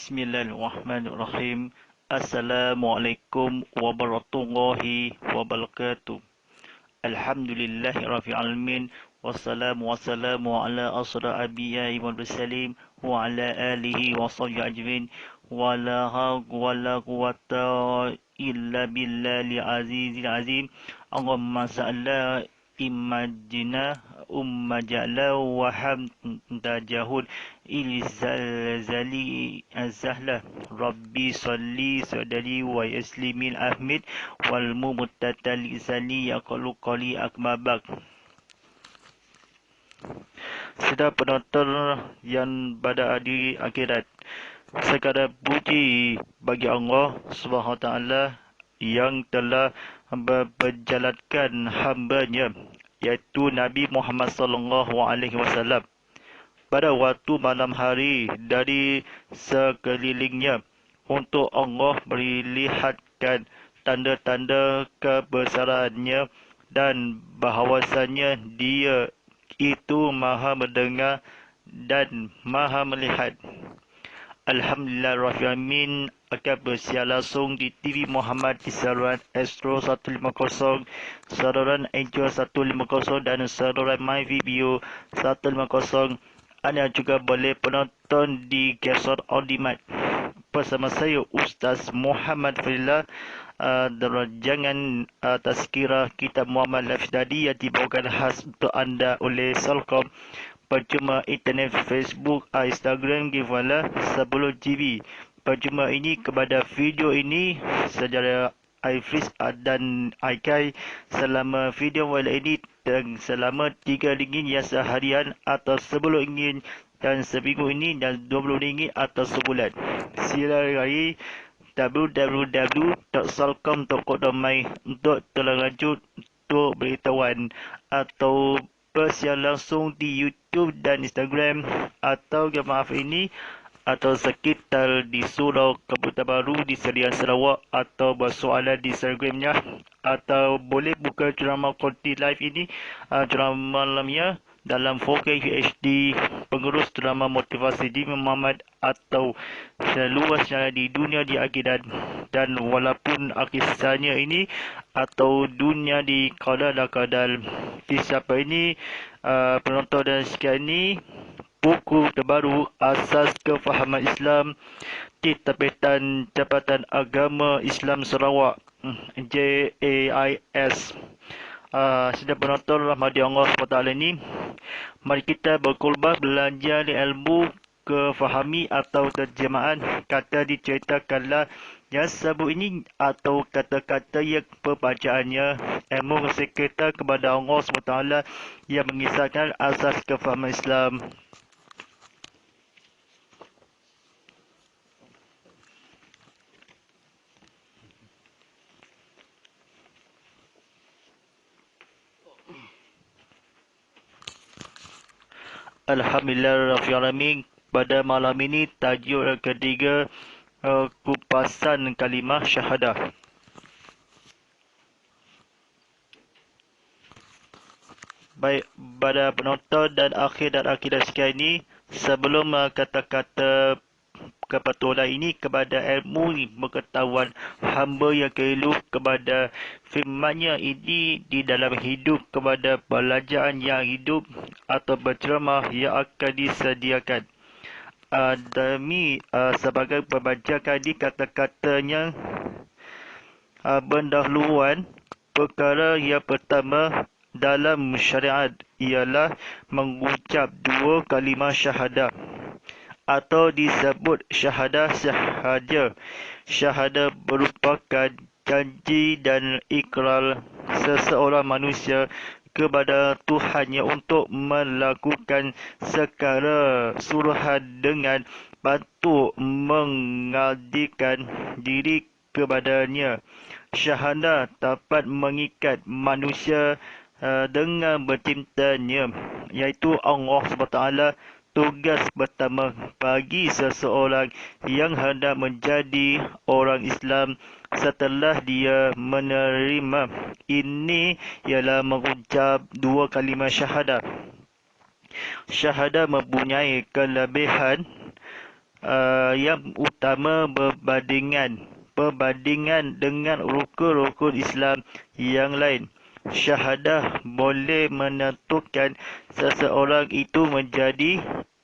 Bismillahirrahmanirrahim. Assalamualaikum warahmatullahi wabarakatuh. Alhamdulillahirabbil alamin. Wassalamu ala asyrafil anbiya'i wal mursalin wa ala alihi wa sahbihi ajmain. Wa la hawla wa la quwwata illa billahil azizil azim. Allahumma sa'ala imajina ummajala wa hamdajahud ilzalzali azahla rabbi salli sadali wa yaslimil ahmid wal mumtatali zali yaqalu qali akmabak. Sedar penonton yang pada hari akhirat, segala puji bagi Allah Subhanahu Wa Taala yang telah berjalankan hamba-Nya, iaitu Nabi Muhammad sallallahu alaihi wasallam pada waktu malam hari dari sekelilingnya, untuk Allah melihatkan tanda-tanda kebesarannya dan bahawasanya Dia itu Maha mendengar dan Maha melihat. Alhamdulillahirrahmanirrahim akan bersiar langsung di TV Muhammad di saluran Astro 150, saluran Angel 150 dan saluran My Video 150. Anda juga boleh penonton di Gesot On Demand bersama saya Ustaz Muhammad Fadillah. Jangan tazkirah kitab Muhammad Lafidadi yang dibawakan khas untuk anda oleh Solcom, percuma internet, Facebook, Instagram, giveaway 10 GB. Percuma ini kepada video ini secara iFreeze dan iKai selama video wala ini dan selama RM3 yang seharian atau RM10 dan seminggu ini dan RM20 atau sebulan. Silakan www.solcom.com.my untuk terlanjut untuk beritahuan atau bersiar langsung di YouTube dan Instagram atau ini atau sekitar di Surau Kabupaten Baru di Serian Sarawak, atau bersoalan di Instagramnya, atau boleh buka ceramah konti live ini ceramah malamnya dalam 4K UHD pengurus drama motivasi di Muhammad atau seluasnya di dunia di akhirat. Dan walaupun kisahnya ini atau dunia di qada dan qadar, kisah ini penonton dan sekian ini buku terbaru Asas Kefahaman Islam di Tabitan Jabatan Agama Islam Sarawak JAIS. Sedang penonton rahmati Allah SWT ini, mari kita berkorban belajar ilmu kefahami atau terjemahan kata diceritakanlah yang sebut ini atau kata-kata yang perbacaannya ilmu sekretar kepada Allah SWT yang mengisahkan asas kefahaman Islam. Alhamdulillahirrahmanirrahim. Pada malam ini tajuk ketiga kupasan kalimah syahadah. Baik, pada penonton dan akhirat sekian ini, sebelum kata-kata kebetulan ini kepada ilmu pengetahuan hamba yang keliru kepada firman-Nya ini di dalam hidup kepada pelajaran yang hidup atau berceramah yang akan disediakan. Demi sebagai pembacakan di kata-katanya pendahuluan, perkara yang pertama dalam syariat ialah mengucap dua kalimah syahadah atau disebut syahadah sahaja. Syahadah merupakan janji dan ikrar seseorang manusia kepada Tuhannya untuk melakukan sekara suruhan dengan patut mengabdikan diri kepadanya. Syahadah dapat mengikat manusia dengan bercintanya, iaitu Allah SWT. Tugas pertama bagi seseorang yang hendak menjadi orang Islam setelah dia menerima ini ialah mengucap dua kalimah syahadah. Syahadah mempunyai kelebihan yang utama perbandingan dengan rukun-rukun Islam yang lain. Syahadah boleh menentukan seseorang itu menjadi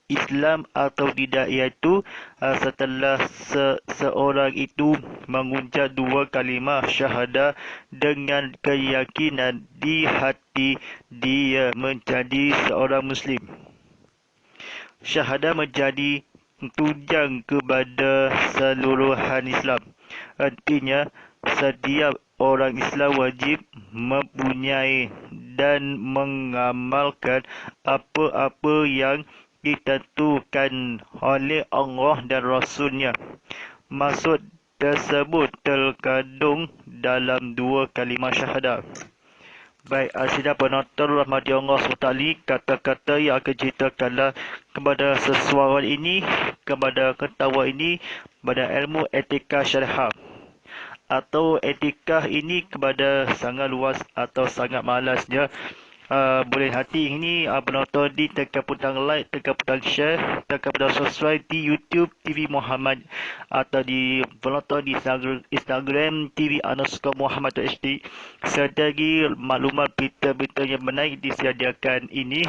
Islam atau tidak, iaitu setelah seseorang itu mengucap dua kalimah syahadah dengan keyakinan di hati dia menjadi seorang Muslim. Syahadah menjadi tunjang kepada seluruhan Islam. Artinya, setiap orang Islam wajib mempunyai dan mengamalkan apa-apa yang ditentukan oleh Allah dan Rasul-Nya. Maksud tersebut terkandung dalam dua kalimah syahadah. Baik, sidang penonton rahmati Allah SWT, kata-kata yang akan ceritakanlah kepada sesuatu ini, kepada ketawa ini, kepada ilmu etika syariah. Atau etika ini kepada sangat luas atau sangat malasnya. Boleh hati ini penonton di tekan butang like, tekan butang share, tekan butang subscribe di YouTube TV Muhammad atau di penonton di Instagram TV_Muhammad.HD. Serta lagi maklumat berita-berita yang menarik disediakan ini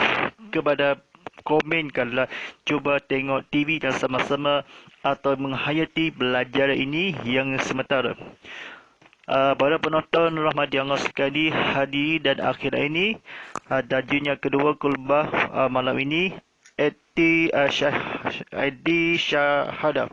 kepada komenkanlah, cuba tengok TV dan sama-sama atau menghayati belajar ini yang sementara. Para penonton rahmati Allah sekali, hadiri dan akhir ini tajuk yang kedua kulbah malam ini syahadah.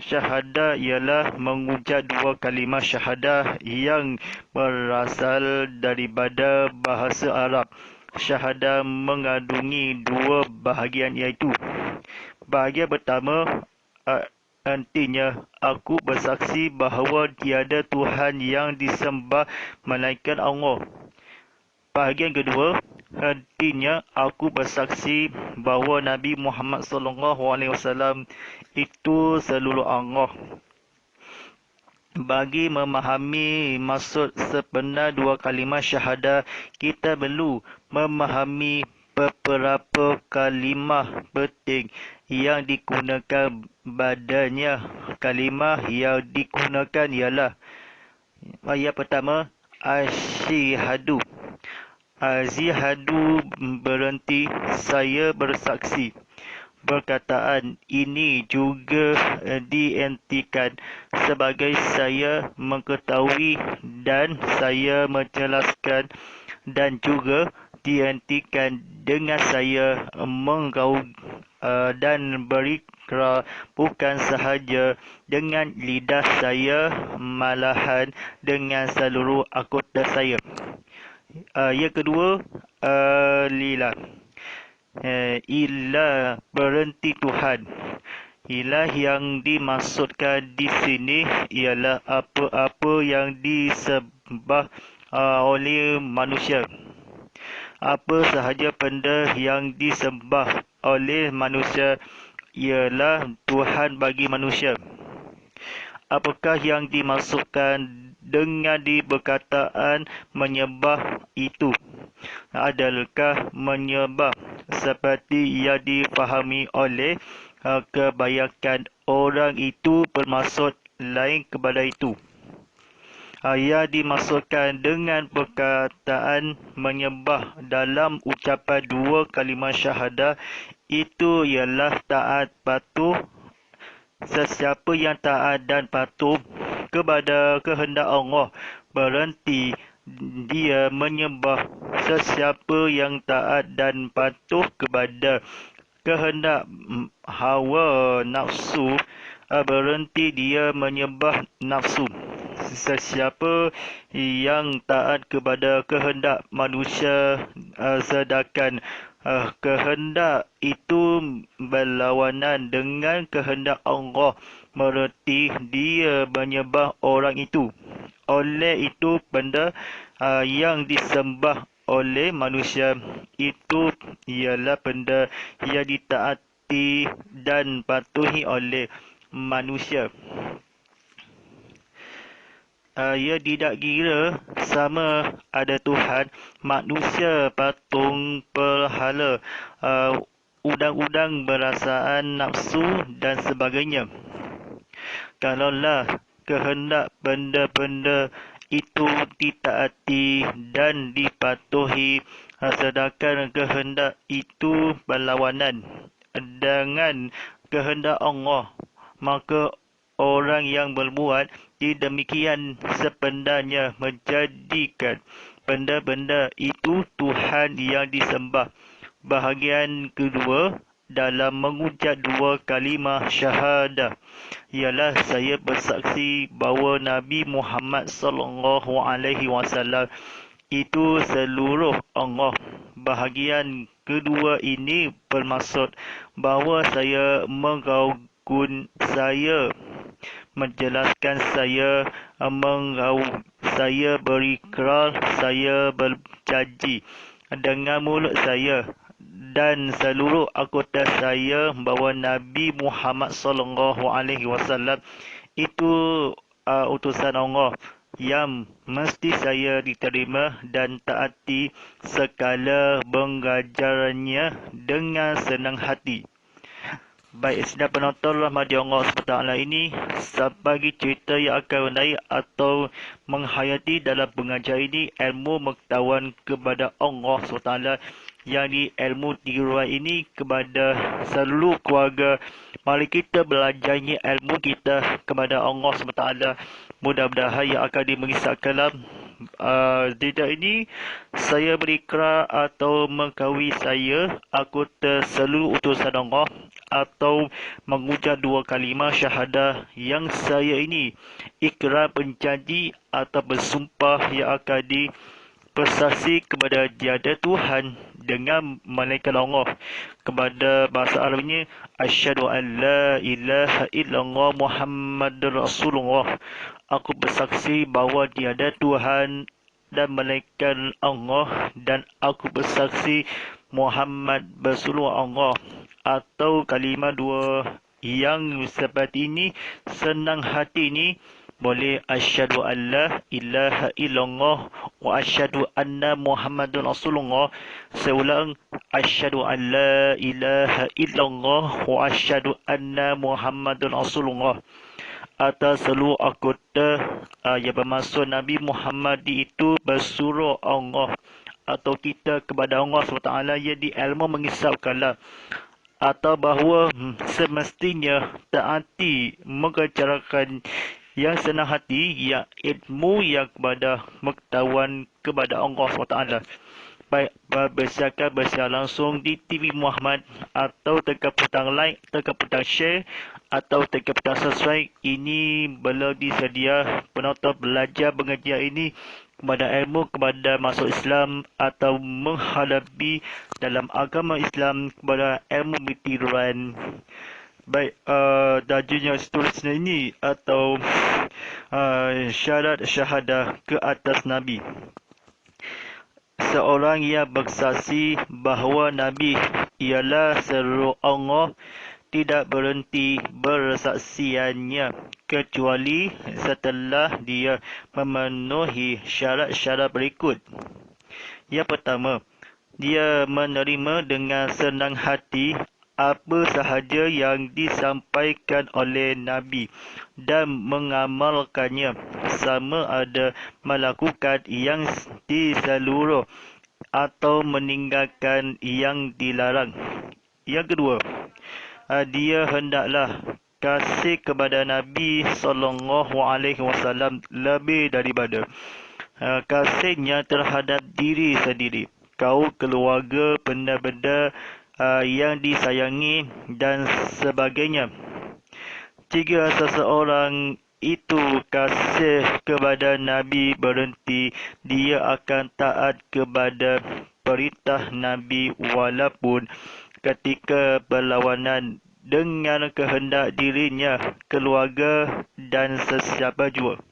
Syahadah ialah mengucap dua kalimah syahadah yang berasal daripada bahasa Arab. Syahadah mengandungi dua bahagian, iaitu bahagian pertama artinya aku bersaksi bahawa tiada Tuhan yang disembah melainkan Allah. Bahagian kedua artinya aku bersaksi bahawa Nabi Muhammad SAW itu seluruh Allah. Bagi memahami maksud sebenar dua kalimah syahadah, kita perlu memahami beberapa kalimah penting yang digunakan badannya. Kalimah yang digunakan ialah yang pertama, asyhadu. Asyhadu berarti saya bersaksi. Perkataan ini juga diartikan sebagai saya mengetahui dan saya menjelaskan, dan juga diartikan dengan saya menggaul dan berikrar bukan sahaja dengan lidah saya, malahan dengan seluruh anggota saya. Yang kedua, lillah. Ilah berarti Tuhan. Ilah yang dimaksudkan di sini ialah apa-apa yang disembah oleh manusia. Apa sahaja benda yang disembah oleh manusia ialah Tuhan bagi manusia. Apakah yang dimaksudkan dengan perkataan menyembah itu? Adalahkah menyembah seperti yang difahami oleh kebanyakan orang itu bermaksud lain kepada itu? Yang dimaksudkan dengan perkataan menyembah dalam ucapan dua kalimah syahadah itu ialah taat patuh. Sesiapa yang taat dan patuh kepada kehendak Allah berarti dia menyembah. Sesiapa yang taat dan patuh kepada kehendak hawa nafsu berarti dia menyembah nafsu. Sesiapa yang taat kepada kehendak manusia sedangkan kehendak itu berlawanan dengan kehendak Allah, berarti dia menyembah orang itu. Oleh itu, benda yang disembah oleh manusia itu ialah benda yang ditaati dan patuhi oleh manusia. Ia tidak kira sama ada Tuhan, manusia, patung, berhala, udang-udang berasaan nafsu dan sebagainya. Kalaulah kehendak benda-benda itu ditaati dan dipatuhi, sedangkan kehendak itu berlawanan dengan kehendak Allah, maka orang yang berbuat demikian sebenarnya menjadikan benda-benda itu Tuhan yang disembah. Bahagian kedua dalam mengucap dua kalimah syahadah ialah saya bersaksi bahawa Nabi Muhammad sallallahu alaihi wasallam itu seluruh Allah. Bahagian kedua ini bermaksud bahawa saya menggaukun, saya menjelaskan, saya mengauk, saya berikrar, saya berjanji dengan mulut saya dan seluruh anggota saya bahawa Nabi Muhammad sallallahu alaihi wasallam itu utusan Allah yang mesti saya diterima dan taati sekala pengajarannya dengan senang hati. Baik, sedang penonton rahmati Allah SWT ini, sebagai cerita yang akan menaik atau menghayati dalam pengajar ini ilmu pengetahuan kepada Allah SWT, yang di ilmu tiruan ini kepada seluruh keluarga. Mari kita belajarnya ilmu kita kepada Allah SWT. Mudah-mudahan yang akan dimengisahkan dalam tidak ini, saya berikrar atau mengakui saya anggota seluruh utusan Allah atau mengucap dua kalimah syahadah yang saya ini ikrar berjanji atau bersumpah yang akan bersaksi kepada tiada Tuhan dengan melainkan Allah. Kepada bahasa Arabnya, asyhadu an la ilaha illallah Muhammadur Rasulullah. Aku bersaksi bahawa tiada Tuhan dan melainkan Allah, dan aku bersaksi Muhammad Rasulullah Allah. Atau kalimah dua yang seperti ini, senang hati ini, boleh asyhadu an la ilaha illallah wa asyhadu anna Muhammadun Rasulullah. Saya ulang, asyhadu an la ilaha illallah wa asyhadu anna Muhammadun Rasulullah. Atas seluruh anggota yang bermaksud Nabi Muhammad itu bersuruh Allah atau kita kepada Allah SWT, jadi ilmu mengisahkanlah atau bahawa semestinya taati mengajarkan yang senang hati, yang ilmu yang kepada pengetahuan kepada Allah SWT. Baik, bersiarkan langsung di TV Muhammad atau tekan butang like, tekan butang share atau tekan butang subscribe. Ini belum disedia penonton belajar mengajar ini kepada ilmu kepada masuk Islam atau menghadapi dalam agama Islam kepada ilmu pengtiruan. Baik, tajunya seterusnya ini atau syarat syahadah ke atas Nabi. Seorang yang bersaksi bahawa Nabi ialah seluruh Allah tidak berhenti bersaksiannya kecuali setelah dia memenuhi syarat-syarat berikut. Yang pertama, dia menerima dengan senang hati apa sahaja yang disampaikan oleh Nabi dan mengamalkannya, sama ada melakukan yang diseluruh atau meninggalkan yang dilarang. Yang kedua, dia hendaklah kasih kepada Nabi SAW lebih daripada kasihnya terhadap diri sendiri, kaum keluarga, benda-benda yang disayangi dan sebagainya. Jika seseorang itu kasih kepada Nabi berhenti, dia akan taat kepada perintah Nabi walaupun ketika berlawanan dengan kehendak dirinya, keluarga dan sesiapa jua.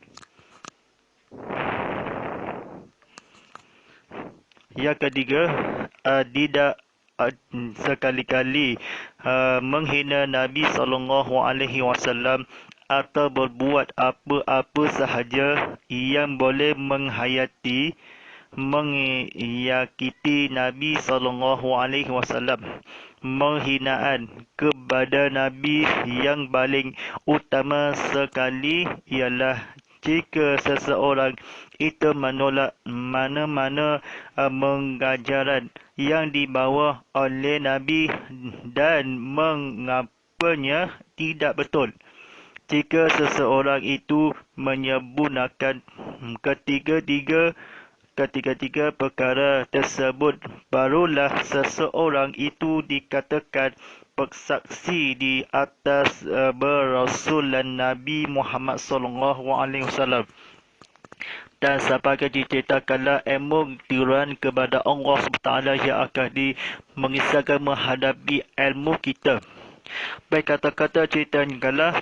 Yang ketiga, tidak sekali-kali menghina Nabi SAW atau berbuat apa-apa sahaja yang boleh menghayati menyakiti Nabi SAW, menghinaan kepada Nabi yang paling utama sekali ialah jika seseorang itu menolak mana-mana pengajaran yang dibawa oleh Nabi dan mengapanya tidak betul. Jika seseorang itu menyempurnakan ketiga-tiga perkara tersebut, barulah seseorang itu dikatakan bersaksi di atas berasulan Nabi Muhammad SAW. Dan sebagai diceritakanlah ilmu tiruan kepada Allah SWT yang akan mengisahkan menghadapi ilmu kita. Baik, kata-kata ceritakanlah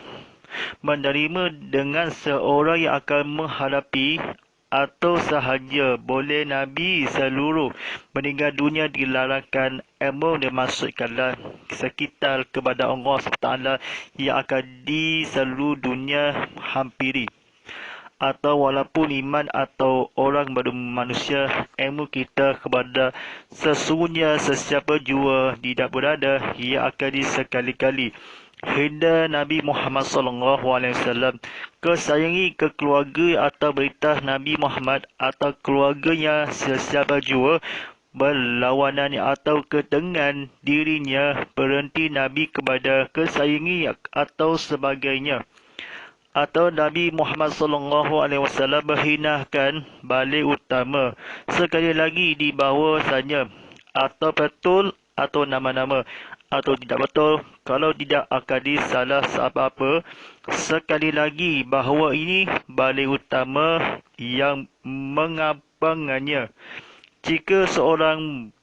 menerima dengan seorang yang akan menghadapi atau sahaja boleh Nabi seluruh meninggal dunia dilarangkan ilmu dimaksudkanlah sekitar kepada Allah SWT yang akan di seluruh dunia hampiri. Atau walaupun iman atau orang manusia, ilmu kita kepada sesungguhnya sesiapa jua tidak berada ia akan disekali-kali. Hingga Nabi Muhammad SAW kesayangi ke keluarga atau berita Nabi Muhammad atau keluarganya sesiapa jua berlawanan atau ketengan dirinya berhenti Nabi kepada kesayangi atau sebagainya. Atau Nabi Muhammad SAW berhinakan balik utama sekali lagi di bawahnya, atau betul atau nama-nama, atau tidak betul kalau tidak akan disalah apa-apa. Sekali lagi bahawa ini balik utama yang mengabangannya. Jika seorang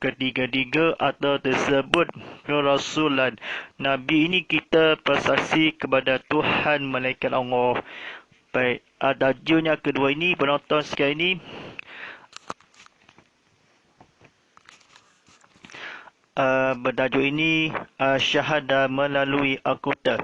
ketiga-tiga atau tersebut kerasulan Nabi ini kita bersaksi kepada Tuhan malaikat Allah. Baik, tajuknya kedua ini penonton sekali ini bertajuk ini syahadah melalui akta.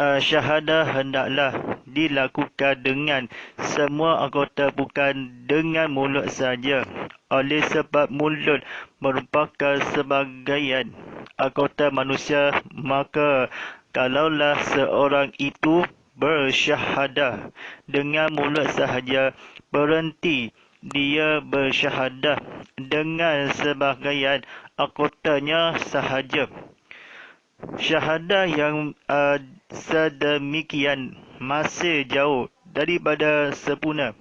Syahadah hendaklah dilakukan dengan semua anggota, bukan dengan mulut saja. Oleh sebab mulut merupakan sebahagian anggota manusia, maka kalaulah seorang itu bersyahadah dengan mulut sahaja, berhenti dia bersyahadah dengan sebahagian anggotanya sahaja. Syahadah yang sedemikian masih jauh daripada sempurna.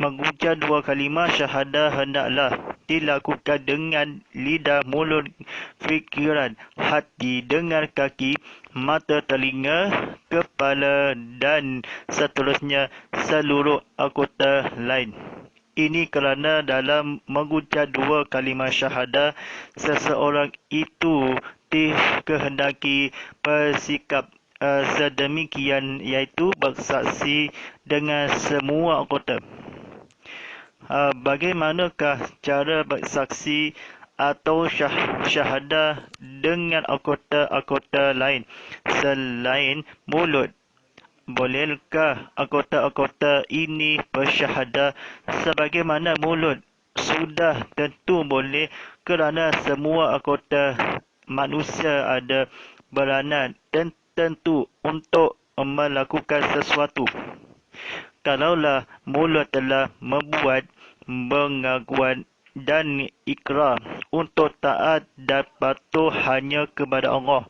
Mengucap dua kalimah syahadah hendaklah dilakukan dengan lidah, mulut, fikiran, hati, dengan kaki, mata, telinga, kepala dan seterusnya seluruh anggota lain. Ini kerana dalam mengucap dua kalimah syahadah, seseorang itu dikehendaki bersikap sedemikian, iaitu bersaksi dengan semua anggota. Bagaimanakah cara bersaksi atau syahadah dengan anggota-anggota lain selain mulut? Bolehkah anggota-anggota ini bersyahadah sebagaimana mulut? Sudah tentu boleh, kerana semua anggota manusia ada beranan dan tentu untuk melakukan sesuatu. Kalaulah mulut telah membuat pengakuan dan ikrar untuk taat dan patuh hanya kepada Allah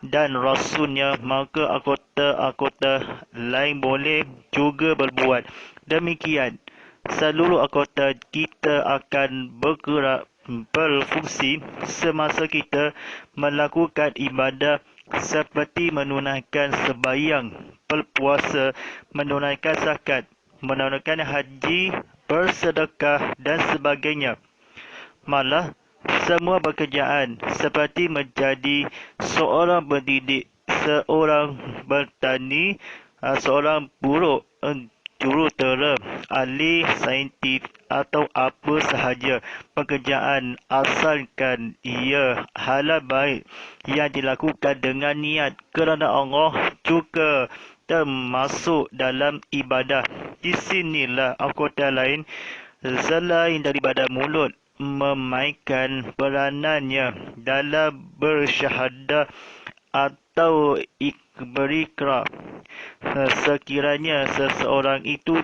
dan Rasulnya, maka anggota-anggota lain boleh juga berbuat demikian. Seluruh anggota kita akan bergerak berfungsi semasa kita melakukan ibadah seperti menunaikan sembahyang, berpuasa, menunaikan zakat, menunaikan haji, bersedekah dan sebagainya. Malah semua pekerjaan seperti menjadi seorang pendidik, seorang bertani, seorang buruh, jurutera, ahli saintis atau apa sahaja pekerjaan, asalkan ia halal baik yang dilakukan dengan niat kerana Allah, juga termasuk dalam ibadah. Di sinilah anggota lain selain daripada mulut memainkan peranannya dalam bersyahadah atau berikrar. Sekiranya seseorang itu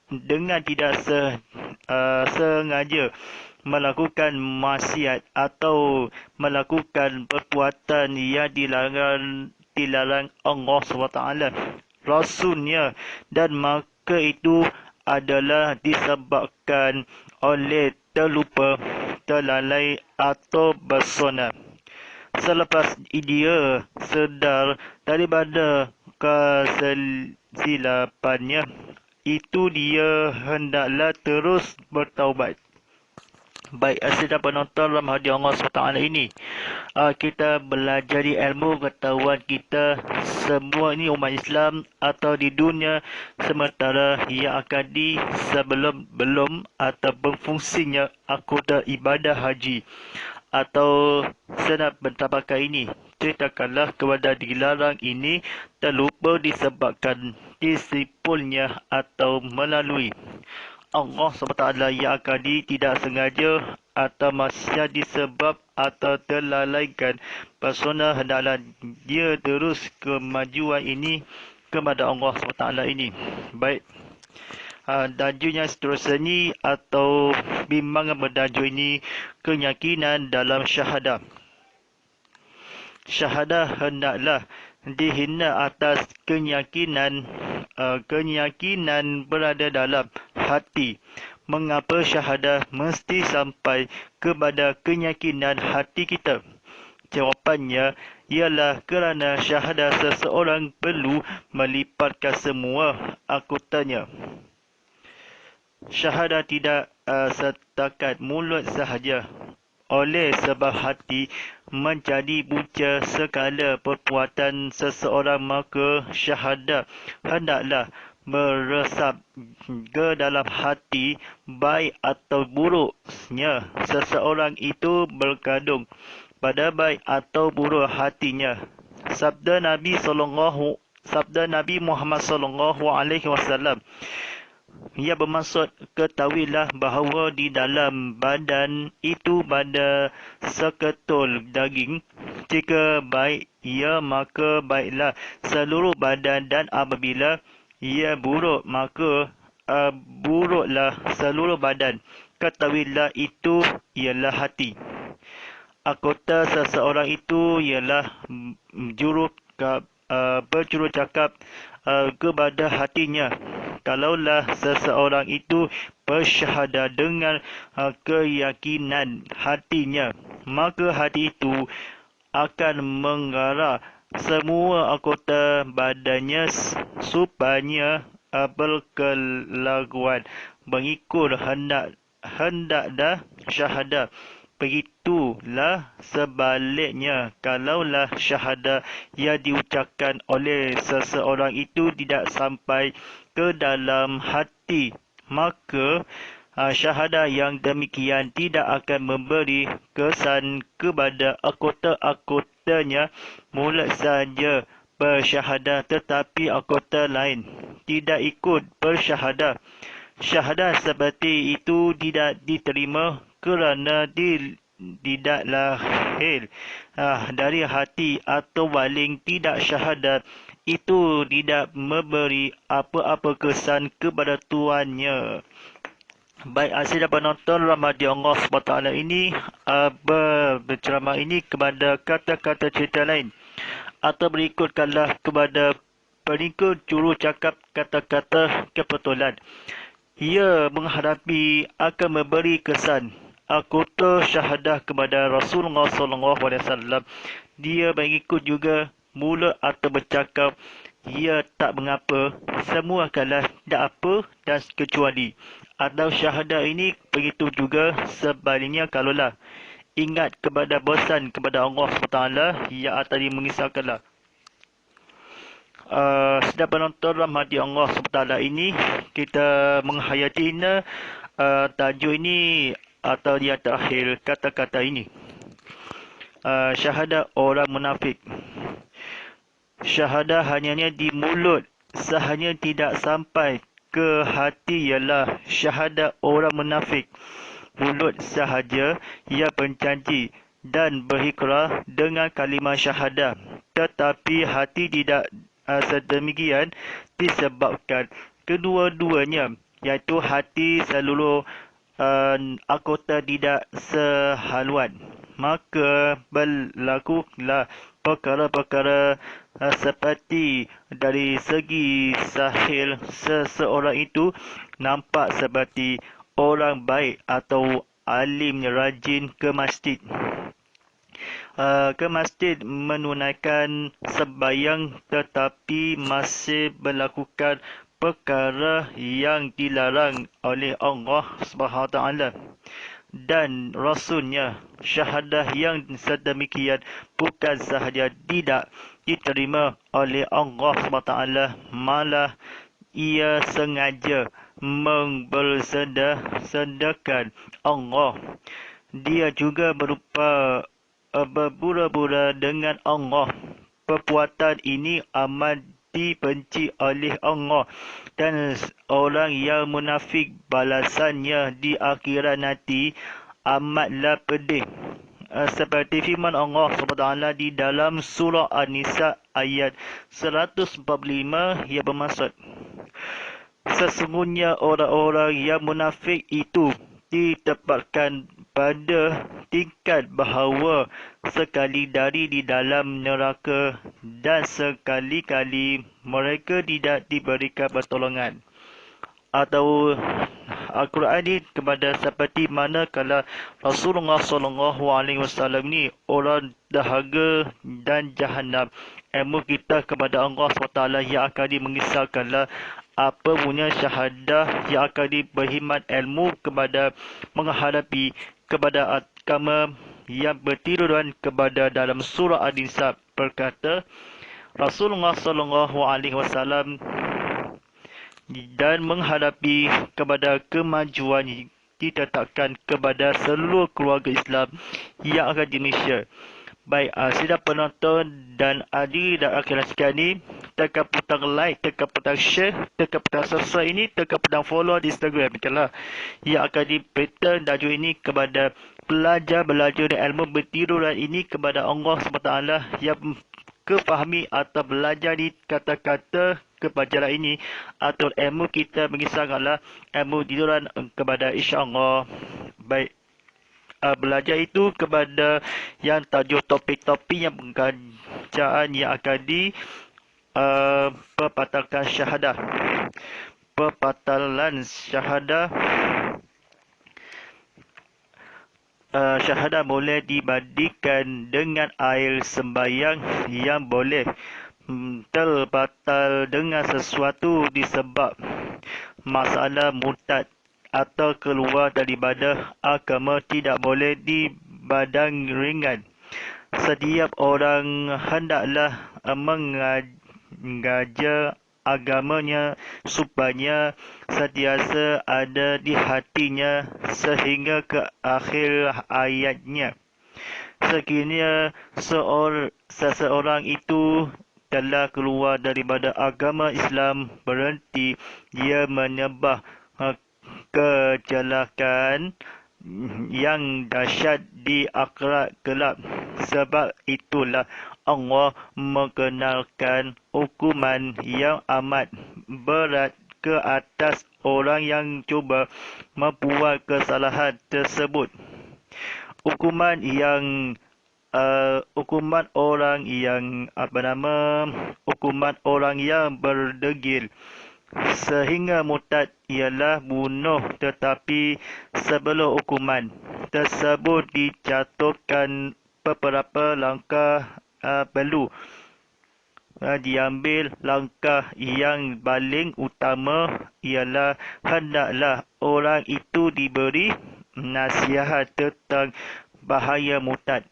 dengan tidak sengaja melakukan maksiat atau melakukan perbuatan yang dilarang Allah SWT, Rasulnya, dan maka itu adalah disebabkan oleh terlupa, terlalai atau bersonap. Selepas dia sedar daripada kesilapannya, itu dia hendaklah terus bertaubat. Baik, sedang penonton dalam hadiah Allah SWT ini, kita belajar ilmu pengetahuan kita semua ini umat Islam atau di dunia sementara yang akan belum atau berfungsinya akta ibadah haji atau senat bertabakan ini. Ceritakanlah kepada dilarang ini terlupa disebabkan disipulnya atau melalui Allah SWT yang akadi tidak sengaja atau maksiat disebab atau terlalaikan persona, hendaklah dia terus kemajuan ini kepada Allah SWT ini. Baik, tajuk seterusnya ini atau bimbang bertajuk ini keyakinan dalam syahadah. Syahadah hendaklah dihina atas keyakinan berada dalam hati. Mengapa syahadah mesti sampai kepada keyakinan hati kita? Jawapannya ialah kerana syahadah seseorang perlu melipatkan semua anggotanya. Syahadah tidak setakat mulut sahaja. Oleh sebab hati menjadi punca segala perbuatan seseorang, maka syahadah hendaklah meresap ke dalam hati, baik atau buruknya seseorang itu berkandung pada baik atau buruk hatinya. Sabda Nabi Muhammad SAW, ia bermaksud, ketahuilah bahawa di dalam badan itu ada seketul daging. Jika baik ia, maka baiklah seluruh badan, dan apabila ia buruk, maka buruklah seluruh badan. Ketahuilah itu ialah hati. Anggota seseorang itu ialah berjuru cakap kepada hatinya. Kalaulah seseorang itu bersyahadah dengan keyakinan hatinya, maka hati itu akan mengarah semua anggota badannya supaya berkelakuan mengikut hendak dah syahadah. Begitulah sebaliknya, kalaulah syahadah yang diucapkan oleh seseorang itu tidak sampai ke dalam hati, maka syahadah yang demikian tidak akan memberi kesan kepada anggota-anggotanya. Mulut saja bersyahadah tetapi anggota lain tidak ikut bersyahadah. Syahadah seperti itu tidak diterima kerana tidaklah lahir dari hati, atau paling tidak syahadat itu tidak memberi apa-apa kesan kepada tuannya. Baik, asyik penonton Ramadan Allah SWT ini berceramah ini kepada kata-kata cerita lain, atau berikutkanlah kepada pengikut juru cakap kata-kata kebetulan. Ia menghadapi akan memberi kesan anggota syahadah kepada Rasulullah SAW. Dia mengikut juga mulut atau bercakap, ia tak mengapa, semua kalah tak apa dan kecuali. Atau syahadah ini begitu juga sebaliknya, kalaulah ingat kepada bosan kepada Allah SWT yang tadi mengisahkanlah. Sedang penonton rahmati Allah SWT ini, kita menghayati tajuk ini atau yang terakhir kata-kata ini. Syahadah orang munafik. Syahadah hanya di mulut, sahanya tidak sampai ke hati ialah syahadat orang munafik. Mulut sahaja ia berjanji dan berikrar dengan kalimah syahadah, tetapi hati tidak sedemikian disebabkan kedua-duanya, iaitu hati seluruh anggota tidak sehaluan. Maka berlakulah perkara-perkara seperti dari segi zahir seseorang itu nampak seperti orang baik atau alim rajin ke masjid. Menunaikan sembahyang tetapi masih melakukan perkara yang dilarang oleh Allah SWT dan Rasulnya. Syahadah yang sedemikian bukan sahaja tidak diterima oleh Allah SWT, malah ia sengaja membersedakan Allah. Dia juga berupa berpura-pura dengan Allah. Perbuatan ini amat dibenci oleh Allah, dan orang yang munafik balasannya di akhirat nanti amatlah pedih. Seperti firman Allah SWT di dalam surah An-Nisa ayat 145 yang bermaksud, sesungguhnya orang-orang yang munafik itu ditempatkan pada tingkat bahawa sekali dari di dalam neraka dan sekali-kali mereka tidak diberikan pertolongan. Atau Al-Quran ini kepada seperti mana kalau Rasulullah SAW ni orang dahaga dan jahanam. Ilmu kita kepada Allah SWT yang akan mengisahkanlah apa punya syahadah yang akan berkhidmat ilmu kepada menghadapi kepada agama yang bertiruan kepada dalam surah An-Nisa berkata, Rasulullah SAW dan menghadapi kepada kemajuan ditetapkan kepada seluruh keluarga Islam yang ada di Malaysia. Baik, sidang penonton dan hadirin dan akhirat sekalian, tekan butang like, tekan butang share, tekan butang subscribe ini, tekan butang follow di Instagram. Itulah yang akan diberikan tajuk ini kepada belajar dan ilmu bertiruan ini kepada Allah SWT yang kefahami atau belajar di kata-kata kepajaran ini atau ilmu kita mengisahkanlah ilmu tiduran kepada insya-Allah. Baik, belajar itu kepada yang tajuk topik-topik yang pengajaran yang akan perpatakan syahadah. Perpatalan syahadah. Syahadah boleh dibandingkan dengan air sembahyang yang boleh terbatal dengan sesuatu disebab masalah murtad atau keluar daripada agama tidak boleh dibandang ringan. Setiap orang hendaklah mengajar agamanya supaya sentiasa ada di hatinya sehingga ke akhir ayatnya. Sekiranya seseorang itu telah keluar daripada agama Islam, berhenti dia menyembah kejelekan yang dahsyat di akhirat kelak. Sebab itulah Allah mengenalkan hukuman yang amat berat ke atas orang yang cuba membuat kesalahan tersebut. Hukuman orang yang berdegil sehingga murtad ialah bunuh, tetapi sebelum hukuman tersebut dijatuhkan beberapa langkah perlu diambil. Langkah yang paling utama ialah hendaklah orang itu diberi nasihat tentang bahaya murtad.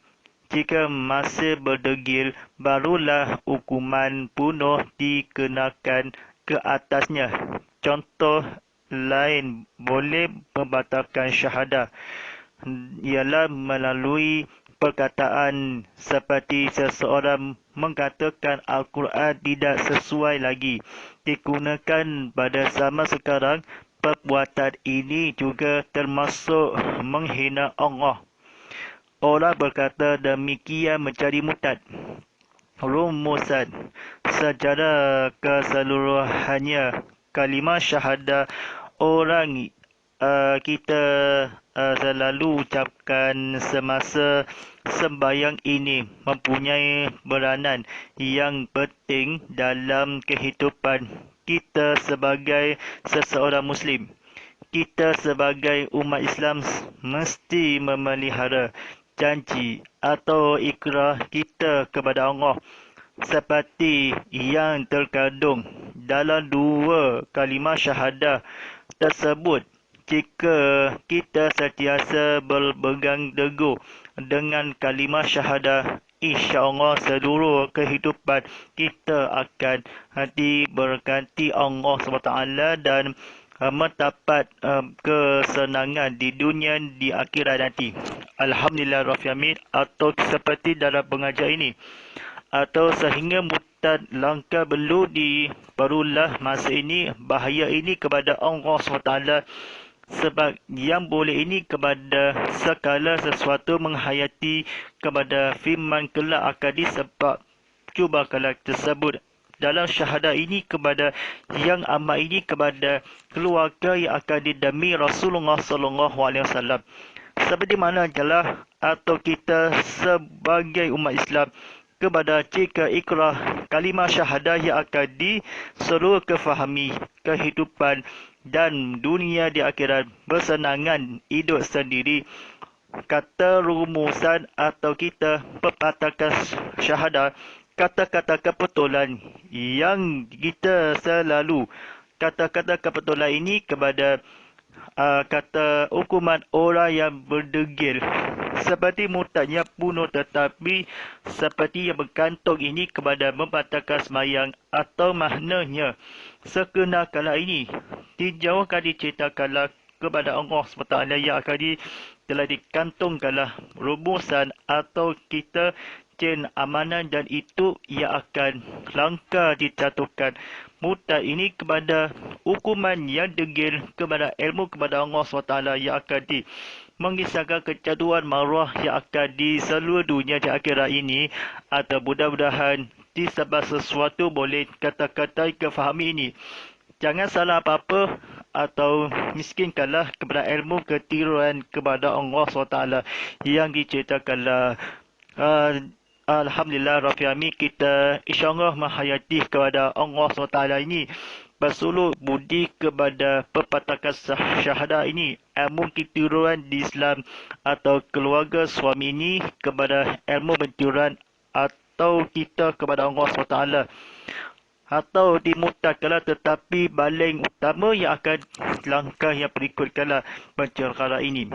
Jika masih berdegil, barulah hukuman bunuh dikenakan ke atasnya. Contoh lain boleh membatalkan syahadah ialah melalui perkataan seperti seseorang mengatakan Al-Quran tidak sesuai lagi digunakan pada zaman sekarang, perbuatan ini juga termasuk menghina Allah. Orang berkata demikian menjadi murtad. Rumusan secara keseluruhannya, kalimah syahadah orang kita selalu ucapkan semasa sembahyang ini mempunyai peranan yang penting dalam kehidupan kita sebagai seseorang Muslim. Kita sebagai umat Islam mesti memelihara janji atau ikrar kita kepada Allah seperti yang terkandung dalam dua kalimah syahadah tersebut. Jika kita sentiasa berpegang teguh dengan kalimah syahadah, insya-Allah seluruh kehidupan kita akan diberkati Allah SWT dan mendapat kesenangan di dunia di akhirat nanti. Alhamdulillah Rabbil Alamin. Atau seperti dalam pengajar ini, atau sehingga murtad langkah belum barulah masa ini bahaya ini kepada Allah SWT, sebab yang boleh ini kepada segala sesuatu menghayati kepada firman kelak akan disebab cuba kelak tersebut dalam syahadah ini kepada yang amat ini kepada keluarga yang akan didami Rasulullah SAW. Seperti mana jelas atau kita sebagai umat Islam kepada jika ikrar kalimah syahadah yang akan disuruh kefahami kehidupan dan dunia di akhirat bersenangan hidup sendiri. Kata rumusan atau kita pepatahkan syahadah, kata-kata kebetulan yang kita selalu kata-kata kebetulan ini kepada kata hukuman orang yang berdegil seperti murtadnya bunuh, tetapi seperti yang bergantung ini kepada membatalkan sembahyang atau maknanya sekenakala ini dijauhkan diceritakanlah kepada Allah SWT yang akan telah dikantungkanlah rumusan atau kita chain amanah, dan itu ia akan langkah dijatuhkan murtad ini kepada hukuman yang degil kepada ilmu kepada Allah SWT yang akan mengisahkan kecaduan marah yang akan di seluruh dunia di akhirat ini. Atau mudah-mudahan disebab sesuatu boleh kata-kata kefahami ini. Jangan salah apa-apa atau miskinkanlah kepada ilmu ketiruan kepada Allah SWT yang diceritakanlah. Alhamdulillah Rabbil Alamin, kita insyaAllah menghayati kepada Allah SWT ini, bersuluk budi kepada pepatahkan syahadah ini, ilmu ketiruan di Islam atau keluarga suami ini kepada ilmu ketiruan atau kita kepada Allah SWT atau dimurtadkanlah, tetapi paling utama yang akan langkah yang berikutkanlah perkara ini.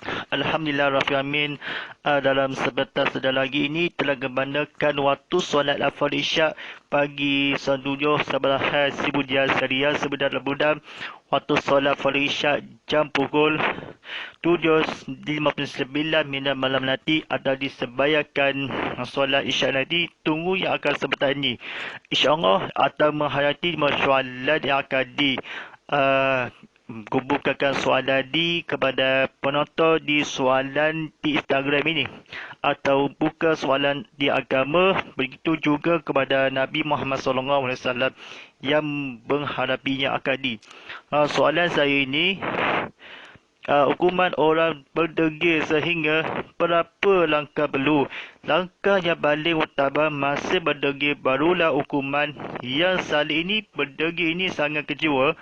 Alhamdulillah Rabbil Alamin. Dalam sebentar lagi ini telah memandangkan waktu solat lafaz isyak pagi sanduyo sebelah Sibut Jazariah sebentar mudah. Waktu solat lafaz isyak jam pukul 7.59 minit malam nanti ada disembahyangkan solat isyak nanti. Tunggu yang akan sebentar ini, insyaAllah atau menghayati masyarakat yang akan kubukakan soalan kepada penonton di soalan di Instagram ini, atau buka soalan di agama, begitu juga kepada Nabi Muhammad SAW yang menghadapinya akan soalan saya ini, hukuman orang berdegil sehingga berapa langkah perlu. Langkah yang paling utama masih berdegil barulah hukuman yang salih ini. Berdegil ini sangat kecewa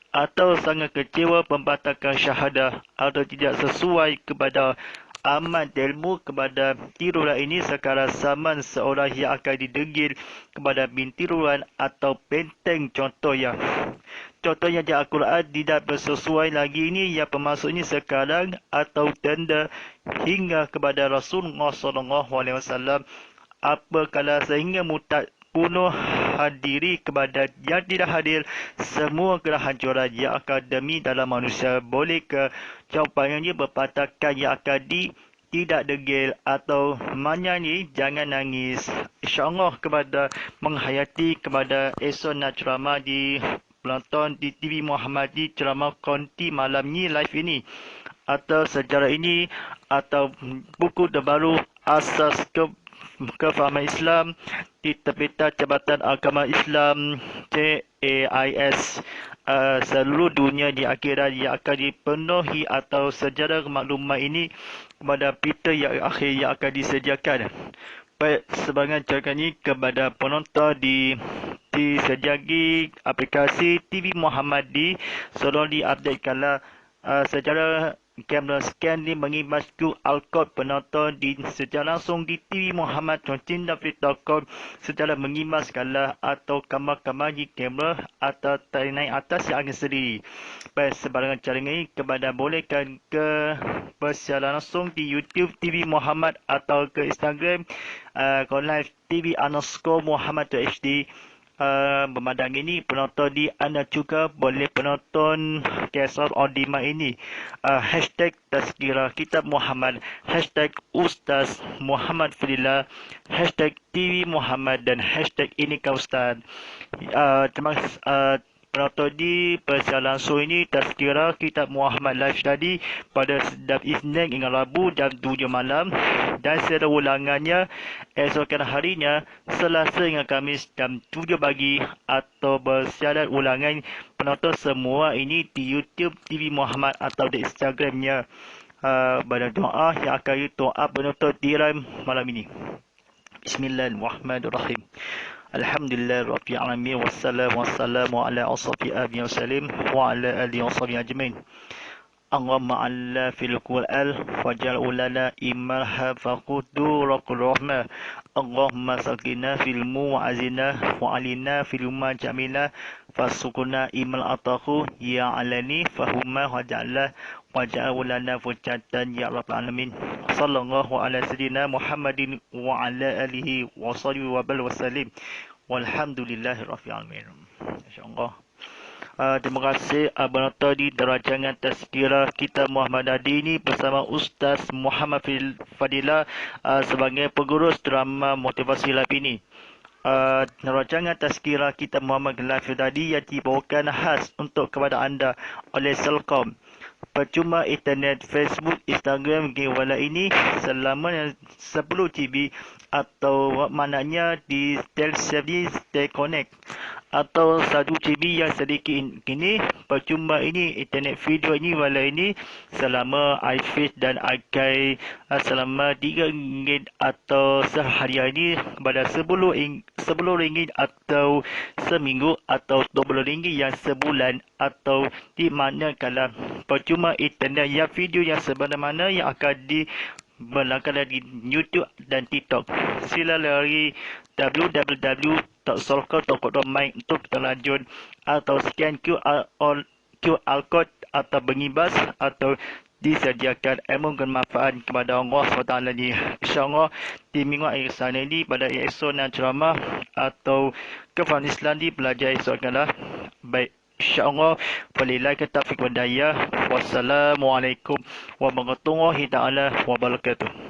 atau sangat kecewa pembatalkan syahadah atau tidak sesuai kepada amat ilmu kepada tiruan ini sekarang zaman seorang yang akan didegil kepada bintiruan atau benteng. Contohnya di Al-Quran tidak bersesuai lagi ini yang pemasuknya sekarang atau tanda hingga kepada Rasulullah SAW. Apakala sehingga murtad bunuh hadiri kepada yang tidak hadir, semua kehancuran yang akademi dalam manusia. Boleh ke jawapannya berpatahkan yang akan tidak degil atau menyanyi, jangan nangis. InsyaAllah kepada menghayati kepada esok nak ceramah di penonton di TV Muhammadi ceramah konti malam ni live ini atau sejarah ini atau buku terbaru asas kefahaman Islam di terbitan Jabatan Agama Islam JAIS. Seluruh dunia di akhirat yang akan dipenuhi atau sejarah maklumat ini kepada pita yang akhir yang akan disediakan. Baik, sebagai cakap ini kepada penonton disediaki aplikasi TV Muhammadi selalu diupdatekanlah secara kamera scan ni mengimbas QR code penonton secara langsung di TV Muhammad Tontindavid.com secara mengimbaskanlah atau kamera-kamera di kamera atau naik atas yang akan sendiri. Baik, sebarangan cara ini kepada bolehkan ke bersiaran langsung di YouTube TV Muhammad atau ke Instagram live TV_Muhammad.HD. Memandang ini penonton di anda juga boleh penonton KSR on demand ini hashtag Tazkirah Kitab Muhammad, hashtag Ustaz Muhammad Fadila, hashtag TV Muhammad dan hashtag Inikah Ustaz. Terima kasih penonton di persiaran langsung ini Tazkirah Kitab Muhammad live tadi pada setiap Isnin hingga Rabu jam 7 malam dan secara ulangannya esokan harinya Selasa hingga Khamis jam 7 pagi atau bersiaran ulangan penonton semua ini di YouTube TV Muhammad atau di Instagramnya. Pada doa yang akan doa penonton tiram malam ini. Bismillahirrahmanirrahim. Alhamdulillah Rabbil Alamin wassalamu ala ashabi abi wasallim wa ala alihi washabihi ajmain. Allahumma alla fil Qur'an waj'al lana imaha faquduraqur rahmah. Allahumma sakina fil mu'azina wa alina fil majamina fasukuna imal atahu ya alani fahumma waj'al lana fujatan ya rabbal alamin. Sallallahu ala sayyidina Muhammadin wa ala alihi wa sahbihi wa sallim. Walhamdulillahi rabbil alamin. Insyaallah. Terima kasih penonton di rancangan Tazkirah Kitab Muhammad Adi ini bersama Ustaz Muhammad Fadila sebagai pengurus drama motivasi live ini. Rancangan Tazkirah Kitab Muhammad live tadi yang dibawakan khas untuk kepada anda oleh Selcom. Percuma internet, Facebook, Instagram, giveaway ini selama 10 GB atau maknanya di Telcel Stay Connect atau 1 GB yang sedikit kini percuma ini internet video ini wala ini selama iFace dan iKai selama RM3 atau sehari ini kepada RM10 atau seminggu atau RM20 yang sebulan atau di mana kalau percuma internet yang video yang sebenarnya yang akan berlangganan di YouTube dan TikTok. Sila lari www.solcom.my untuk terlanjut atau scan QR code atau bengibas atau disediakan ilmu bermanfaat kepada Allah SWT ni. InsyaAllah di minggu akhir sana ini pada esok dan ceramah atau kefahaman Islam di belajar esok adalah baik. InsyaAllah walillahi taufiq wal hidayah. Wassalamualaikum warahmatullahi taala wabarakatuh.